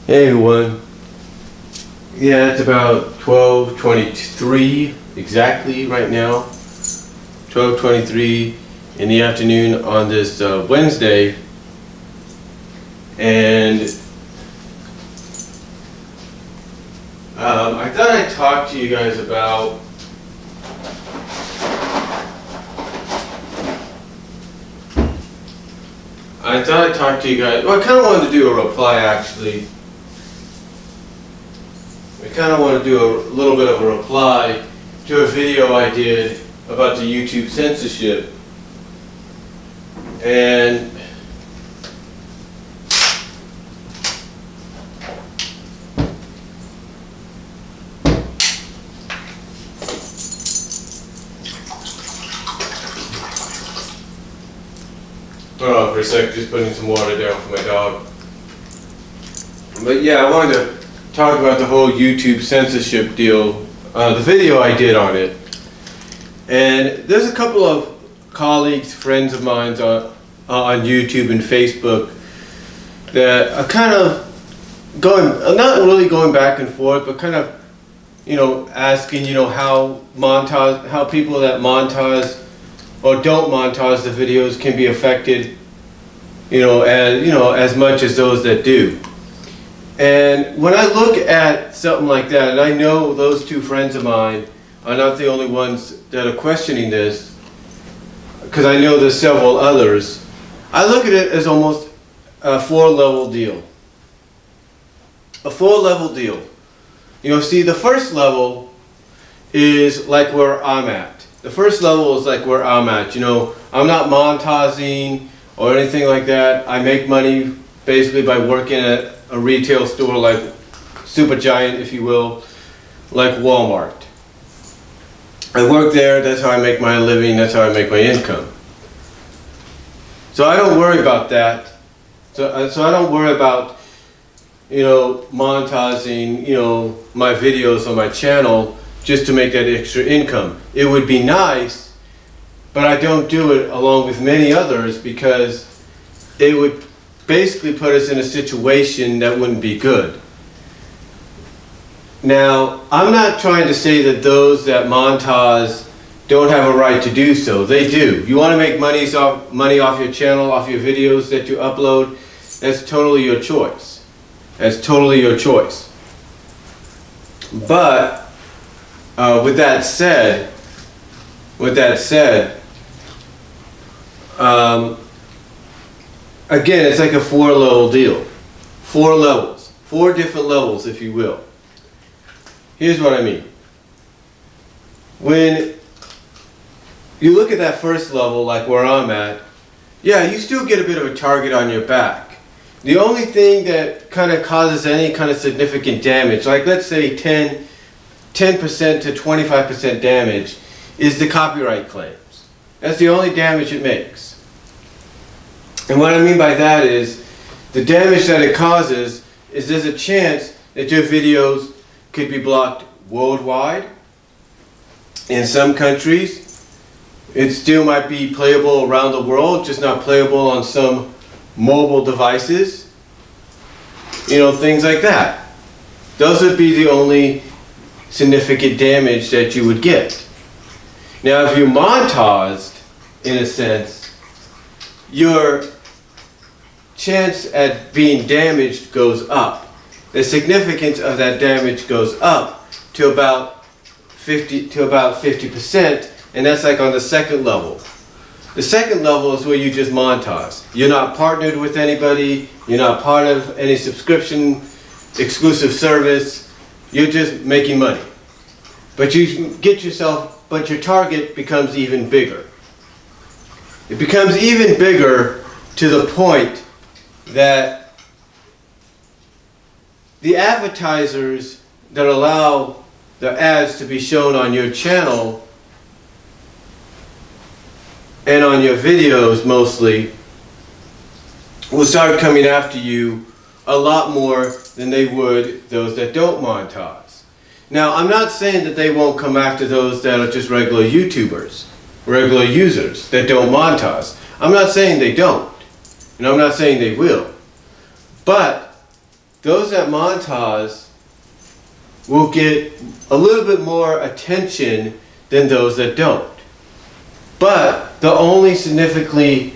Hey everyone. Yeah, it's about 12:23 exactly right now. 12:23 in the afternoon on this Wednesday, and I thought I'd talk to you guys about well, I kind of wanted to do a reply actually. I kind of want to do a little bit of a reply to a video I did about the YouTube censorship. And hold on for a sec, just putting some water down for my dog. But yeah, I wanted to talk about the whole YouTube censorship deal, the video I did on it. And there's a couple of colleagues, friends of mine on YouTube and Facebook that are kind of not really going back and forth, but kind of, asking, how people that montage or don't montage the videos can be affected, as much as those that do. And when I look at something like that, and I know those two friends of mine are not the only ones that are questioning this, because I know there's several others, I look at it as almost a four-level deal. A four-level deal. See, the first level is like where I'm at. The first level is like where I'm at. I'm not monetizing or anything like that. I make money basically by working at a retail store like super giant, if you will, like Walmart. I work there, that's how I make my living, that's how I make my income. So I don't worry about that. So I don't worry about, monetizing, my videos on my channel just to make that extra income. It would be nice, but I don't do it along with many others because it would basically put us in a situation that wouldn't be good. Now, I'm not trying to say that those that monetize don't have a right to do so. They do. You want to make money off your channel, off your videos that you upload, that's totally your choice. That's totally your choice. But with that said, again, it's like a four-level deal. 4 levels. 4 different levels, if you will. Here's what I mean. When you look at that first level, like where I'm at, yeah, you still get a bit of a target on your back. The only thing that kind of causes any kind of significant damage, like let's say 10% to 25% damage, is the copyright claims. That's the only damage it makes. And what I mean by that is, the damage that it causes is there's a chance that your videos could be blocked worldwide. In some countries, it still might be playable around the world, just not playable on some mobile devices. Things like that. Those would be the only significant damage that you would get. Now, if you monetized, in a sense, your chance at being damaged goes up. The significance of that damage goes up to about 50%, and that's like on the second level. The second level is where you just monetize. You're not partnered with anybody, you're not part of any subscription, exclusive service, you're just making money. But but your target becomes even bigger. It becomes even bigger to the point that the advertisers that allow the ads to be shown on your channel and on your videos mostly will start coming after you a lot more than they would those that don't monetize. Now, I'm not saying that they won't come after those that are just regular YouTubers, regular users that don't monetize. I'm not saying they don't, and I'm not saying they will. But those that monetize will get a little bit more attention than those that don't. But they'll only significantly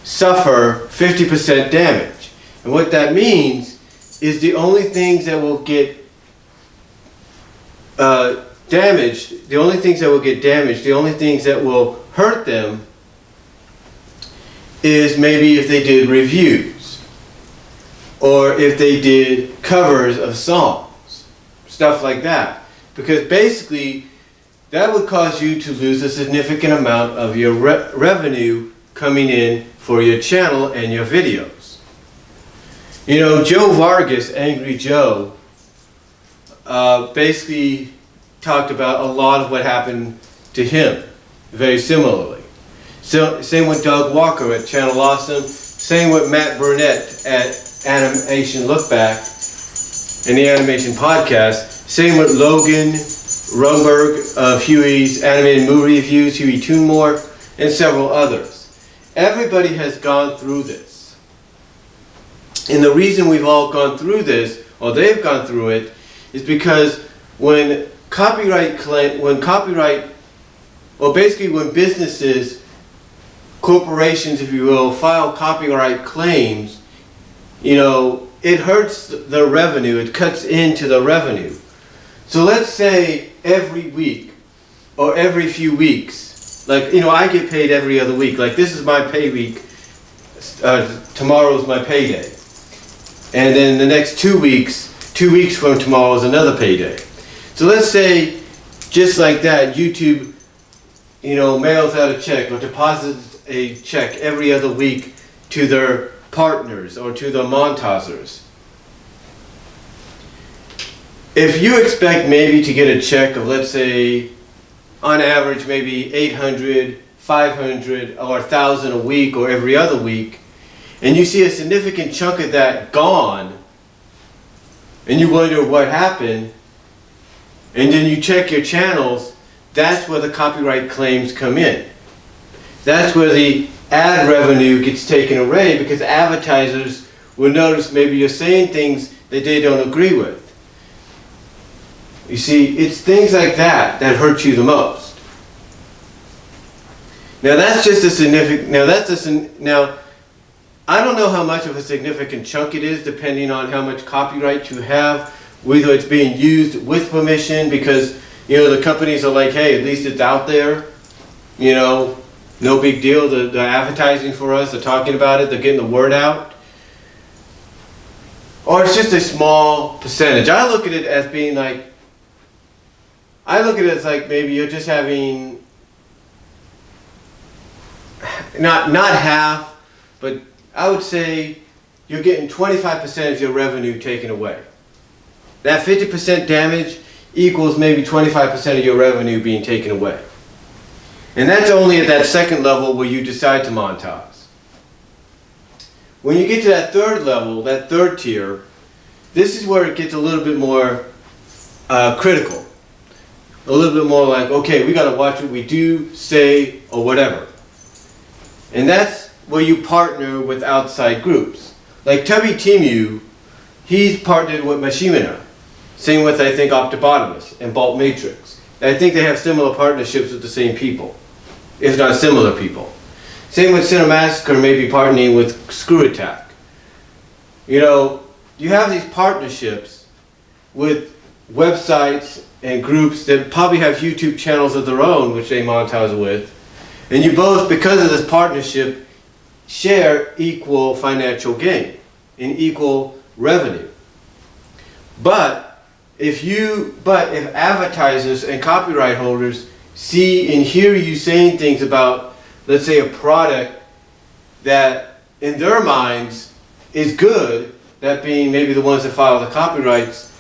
suffer 50% damage. And what that means is the only things that will get damaged, the only things that will hurt them is maybe if they did reviews or if they did covers of songs, stuff like that. Because basically that would cause you to lose a significant amount of your revenue coming in for your channel and your videos. You know, Joe Vargas, Angry Joe, basically talked about a lot of what happened to him very similarly. So, same with Doug Walker at Channel Awesome, same with Matt Burnett at Animation Look Back and the Animation Podcast, same with Logan Rumberg of Huey's Animated Movie Reviews, Huey Toonmore, and several others. Everybody has gone through this. And the reason we've all gone through this, or they've gone through it, is because when businesses, corporations, if you will, file copyright claims, you know, it hurts the revenue, it cuts into the revenue. So let's say every week or every few weeks, like, you know, I get paid every other week. Like, this is my pay week, tomorrow's my payday. And then the next 2 weeks from tomorrow is another payday. So let's say, just like that, YouTube, you know, mails out a check or deposits a check every other week to their partners or to the monetizers. If you expect maybe to get a check of, let's say, on average maybe 800, 500, or 1,000 a week or every other week, and you see a significant chunk of that gone, and you wonder what happened, and then you check your channels, that's where the copyright claims come in. That's where the ad revenue gets taken away, because advertisers will notice maybe you're saying things that they don't agree with. You see, it's things like that that hurt you the most. Now that's just a significant, now I don't know how much of a significant chunk it is depending on how much copyright you have, whether it's being used with permission, because, you know, the companies are like, hey, at least it's out there, you know, no big deal, they're advertising for us, they're talking about it, they're getting the word out. Or it's just a small percentage. I look at it as being like, maybe you're just having, not half, but I would say you're getting 25% of your revenue taken away. That 50% damage equals maybe 25% of your revenue being taken away. And that's only at that second level where you decide to monetize. When you get to that third level, that third tier, this is where it gets a little bit more critical. A little bit more like, okay, we got to watch what we do, say, or whatever. And that's where you partner with outside groups. Like Tubby Timu, he's partnered with Mashimina. Same with, I think, Octobotamus and Bolt Matrix. And I think they have similar partnerships with the same people, if not similar people. Same with Cinemassacre, maybe partnering with Screw Attack. You know, you have these partnerships with websites and groups that probably have YouTube channels of their own, which they monetize with. And you both, because of this partnership, share equal financial gain and equal revenue. But if advertisers and copyright holders see and hear you saying things about, let's say, a product that in their minds is good, that being maybe the ones that file the copyrights,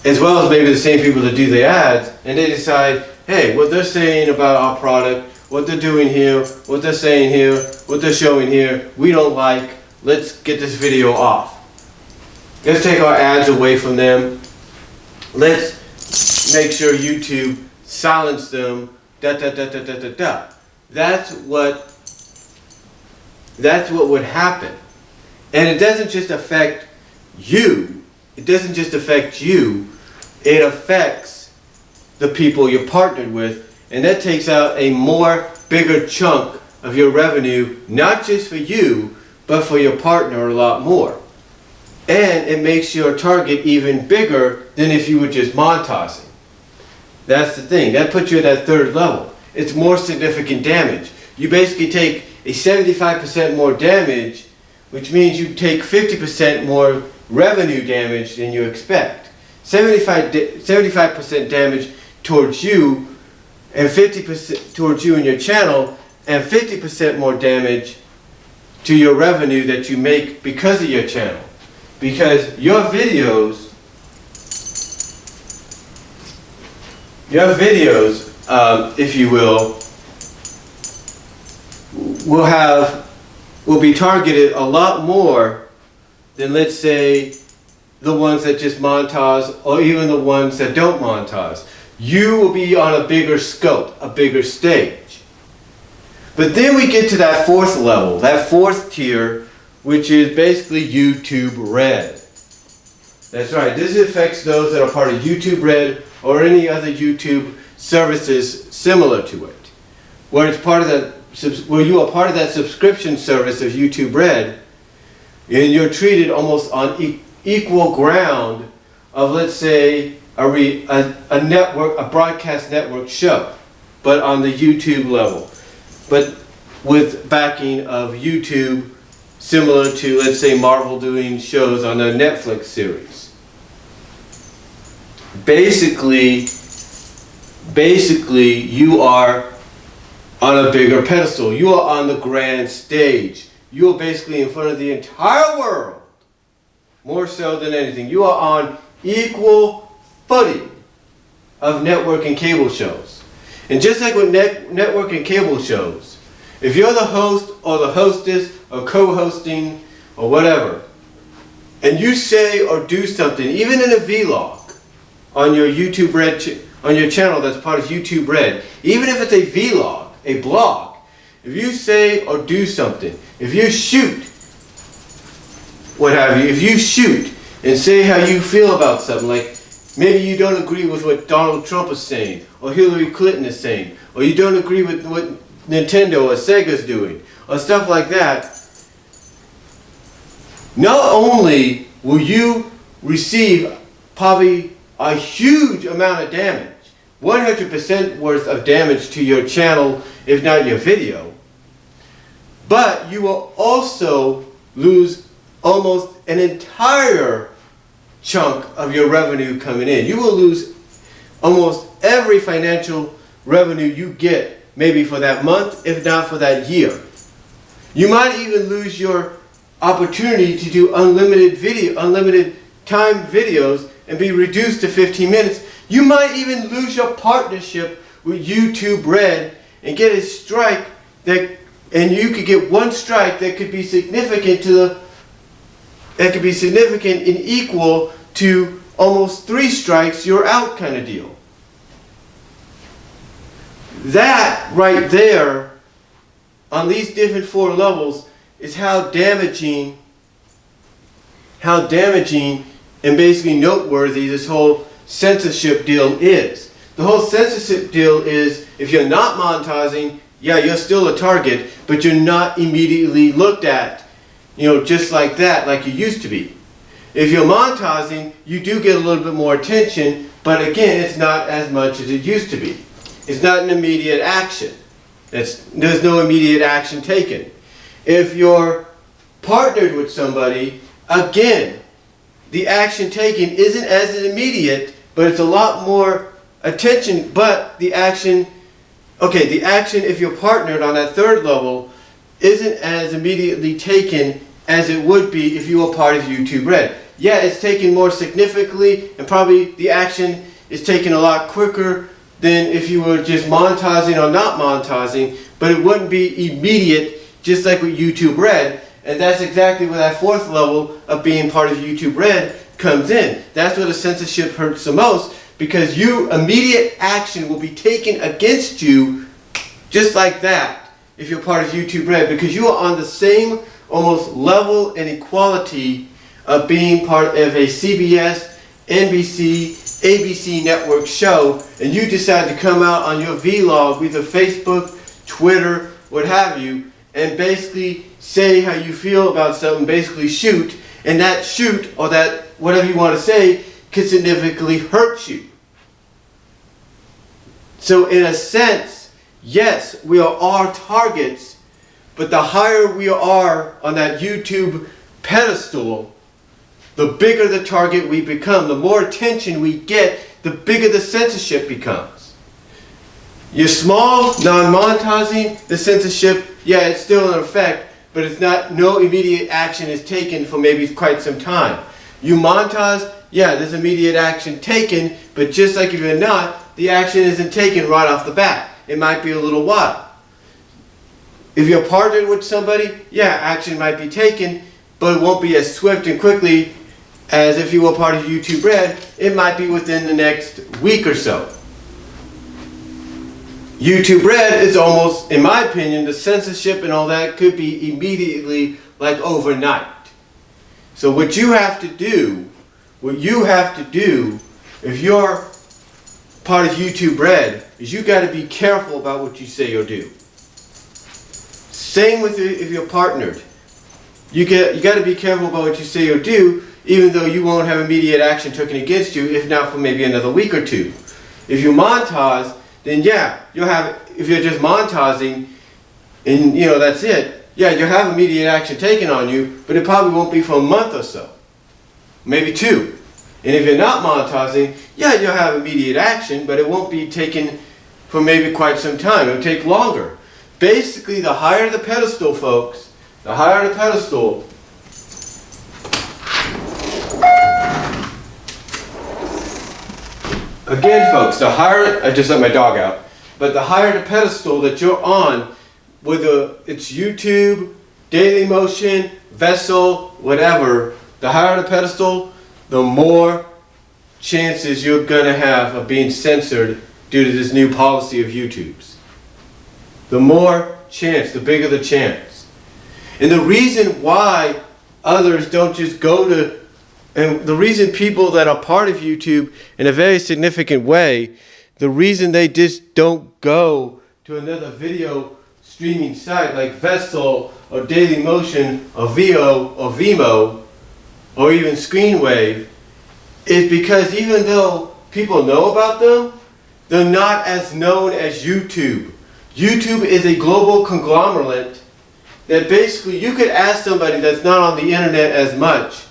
as well as maybe the same people that do the ads, and they decide, hey, what they're saying about our product, what they're doing here, what they're saying here, what they're showing here, we don't like, let's get this video off. Let's take our ads away from them. Let's make sure YouTube silence them, That's what would happen. And it doesn't just affect you. It doesn't just affect you, it affects the people you're partnered with, and that takes out a bigger chunk of your revenue, not just for you, but for your partner a lot more. And it makes your target even bigger than if you were just monetizing. That's the thing. That puts you at that third level. It's more significant damage. You basically take a 75% more damage, which means you take 50% more revenue damage than you expect. 75% damage towards you, and 50% towards you and your channel, and 50% more damage to your revenue that you make because of your channel. Because your videos, if you will be targeted a lot more than, let's say, the ones that just monetize, or even the ones that don't monetize. You will be on a bigger scope, a bigger stage. But then we get to that fourth level, that fourth tier, which is basically YouTube Red. That's right, this affects those that are part of YouTube Red or any other YouTube services similar to it. Where it's part of that, where you are part of that subscription service of YouTube Red, and you're treated almost on equal ground of, let's say, a network, a broadcast network show, but on the YouTube level, but with backing of YouTube, similar to, let's say, Marvel doing shows on a Netflix series. Basically, you are on a bigger pedestal. You are on the grand stage. You are basically in front of the entire world, more so than anything. You are on equal footing of network and cable shows. And just like with network and cable shows, if you're the host or the hostess or co-hosting or whatever, and you say or do something, even in a vlog on your YouTube Red, on your channel that's part of YouTube Red, even if it's a vlog, a blog, if you say or do something, if you shoot, what have you, if you shoot and say how you feel about something, like maybe you don't agree with what Donald Trump is saying, or Hillary Clinton is saying, or you don't agree with what Nintendo or Sega's doing, or stuff like that, not only will you receive probably a huge amount of damage, 100% worth of damage to your channel, if not your video, but you will also lose almost an entire chunk of your revenue coming in. You will lose almost every financial revenue you get, maybe for that month, if not for that year. You might even lose your opportunity to do unlimited time videos and be reduced to 15 minutes. You might even lose your partnership with YouTube Red and get a strike and you could get one strike that could be significant and equal to almost 3 strikes, you're out kind of deal. That right there, on these different 4 levels, is how damaging and basically noteworthy this whole censorship deal is. The whole censorship deal is, if you're not monetizing, yeah, you're still a target, but you're not immediately looked at, just like that, like you used to be. If you're monetizing, you do get a little bit more attention, but again, it's not as much as it used to be. It's not an immediate action. There's no immediate action taken. If you're partnered with somebody, again, the action taken isn't as immediate, but it's a lot more attention, but the action, if you're partnered on that 3rd level, isn't as immediately taken as it would be if you were part of YouTube Red. Yeah, it's taken more significantly, and probably the action is taken a lot quicker than if you were just monetizing or not monetizing, but it wouldn't be immediate, just like with YouTube Red. And that's exactly where that 4th level of being part of YouTube Red comes in. That's where the censorship hurts the most, because immediate action will be taken against you just like that if you're part of YouTube Red, because you are on the same almost level and equality of being part of a CBS, NBC, ABC network show, and you decide to come out on your vlog, either Facebook, Twitter, what have you, and basically say how you feel about something, basically shoot, and that shoot, or that whatever you want to say, could significantly hurt you. So in a sense, yes, we are all targets, but the higher we are on that YouTube pedestal, the bigger the target we become. The more attention we get, the bigger the censorship becomes. You're small, non-monetizing, the censorship, yeah, it's still in effect, but it's not, no immediate action is taken for maybe quite some time. You monetize, yeah, there's immediate action taken, but just like if you're not, the action isn't taken right off the bat. It might be a little while. If you're partnered with somebody, yeah, action might be taken, but it won't be as swift and quickly as if you were part of YouTube Red. It might be within the next week or so. YouTube Red is almost, in my opinion, the censorship and all that could be immediately, like overnight. So what you have to do if you're part of YouTube Red is you got to be careful about what you say or do. Same with if you're partnered. You got to be careful about what you say or do, even though you won't have immediate action taken against you, if not for maybe another week or two. If you monetize, then yeah, you'll have, if you're just monetizing and you know that's it, yeah, you'll have immediate action taken on you, but it probably won't be for a month or so. Maybe 2. And if you're not monetizing, yeah, you'll have immediate action, but it won't be taken for maybe quite some time. It'll take longer. Basically, the higher the pedestal, folks, the higher the pedestal, again, folks, the higher, I just let my dog out, but the higher the pedestal that you're on, whether it's YouTube, Daily Motion, Vessel, whatever, the higher the pedestal, the more chances you're going to have of being censored due to this new policy of YouTube's. The more chance, the bigger the chance. And the reason why others don't just go to, and the reason people that are part of YouTube in a very significant way, the reason they just don't go to another video streaming site like Vessel or Daily Motion or VO or Vimo or even Screenwave is because even though people know about them, they're not as known as YouTube. YouTube is a global conglomerate that basically you could ask somebody that's not on the internet as much,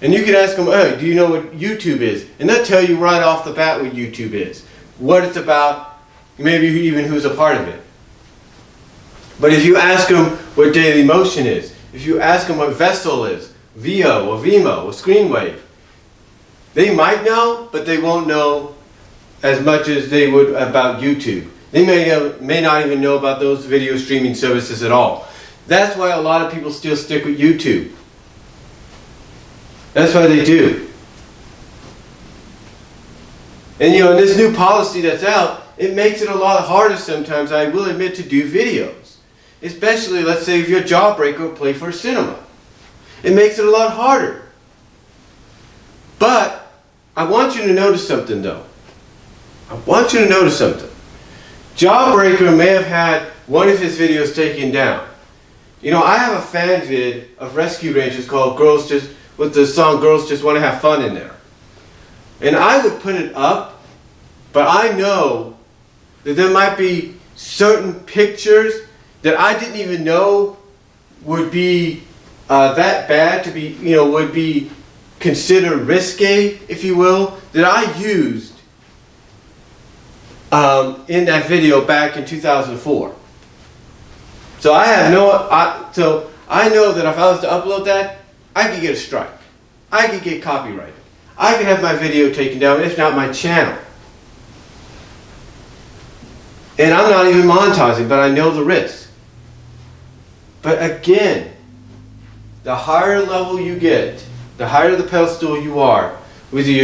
and you could ask them, hey, do you know what YouTube is? And they'll tell you right off the bat what YouTube is, what it's about, maybe even who's a part of it. But if you ask them what Daily Motion is, if you ask them what Vessel is, VO or Vimo or Screenwave, they might know, but they won't know as much as they would about YouTube. They may not even know about those video streaming services at all. That's why a lot of people still stick with YouTube. That's why they do. And you know, in this new policy that's out, it makes it a lot harder sometimes, I will admit, to do videos. Especially, let's say, if you're a jawbreaker or play for cinema. It makes it a lot harder. But I want you to notice something, though. I want you to notice something. Jawbreaker may have had one of his videos taken down. You know, I have a fan vid of Rescue Rangers called Girls Just, with the song Girls Just Want to Have Fun in there. And I would put it up, but I know that there might be certain pictures that I didn't even know would be that bad to be, you know, would be considered risque, if you will, that I used in that video back in 2004. So I know that if I was to upload that, I could get a strike. I could get copyrighted. I could have my video taken down, if not my channel. And I'm not even monetizing, but I know the risk. But again, the higher level you get, the higher the pedestal you are, whether you're